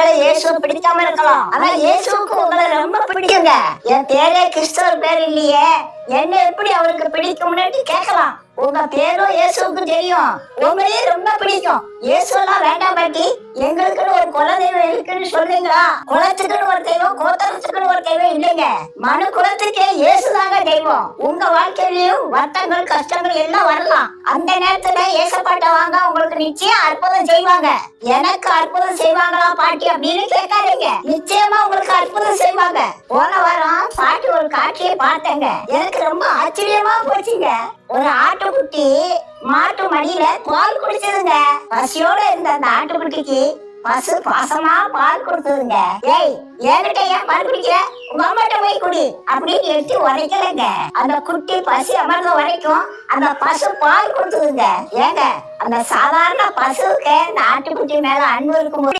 ஒருவேளை இயேசு பிடிக்காம இருக்கலாம், ஆனா இயேசுக்கு உங்களை ரொம்ப பிடிக்குங்க. என் பேரே கிறிஸ்தவர் பேர் இல்லையே, என்ன எப்படி அவருக்கு பிடிக்கும்னு கேட்கலாம். உங்க பேரும் இயேசுக்கு தெரியும், உங்களையும் ரொம்ப பிடிக்கும். இயேசுலாம் வேண்டாம் பாட்டி, எங்களுக்குன்னு ஒரு குலதெய்வம் இருக்குன்னு சொல்றீங்களா? குலத்துக்குன்னு ஒரு தெய்வம், கோத்திரத்துக்குன்னு ஒரு தெய்வம் இல்லைங்க. மனு குலத்துக்கே இயேசுதாங்க தெய்வம். உங்க வாழ்க்கையிலயும் வருத்தங்கள் கஷ்டங்கள் எல்லாம் வரலாம். அந்த நேரத்துல ஏசப்பாட்ட வாங்க, உங்களுக்கு நிச்சயம் அற்புதம் செய்வாங்க. எனக்கு அற்புதம் செய்வாங்களா பாட்டி அப்படின்னு கேட்காதீங்க, நிச்சயமா உங்களுக்கு அற்புதம் செய்வாங்க. போன வாரம் பாட்டி ஒரு காட்சியை பார்த்தேங்க, எனக்கு ரொம்ப ஆச்சரியமா போச்சுங்க. ஒரு ஆட்டுக்குட்டி மாட்டு மடியில பால் குடிச்சதுங்க. பசியோட இருந்த அந்த ஆட்டுக்குட்டிக்கு பசு பாசமா பால் கொடுத்ததுங்க. ஏய், என்கிட்ட ஏன் பால் குடிக்கிற, உங்க அம்மாட்ட போய் குடி அப்படின்னு எடுத்து உரைக்கலங்க. அந்த குட்டி பசி அமர்ந்த வரைக்கும் அந்த பசு பால் கொடுத்ததுங்க. ஏங்க, அந்த சாதாரண பசுவுக்கு அந்த ஆட்டுக்குட்டி மேல அன்பு இருக்கும்.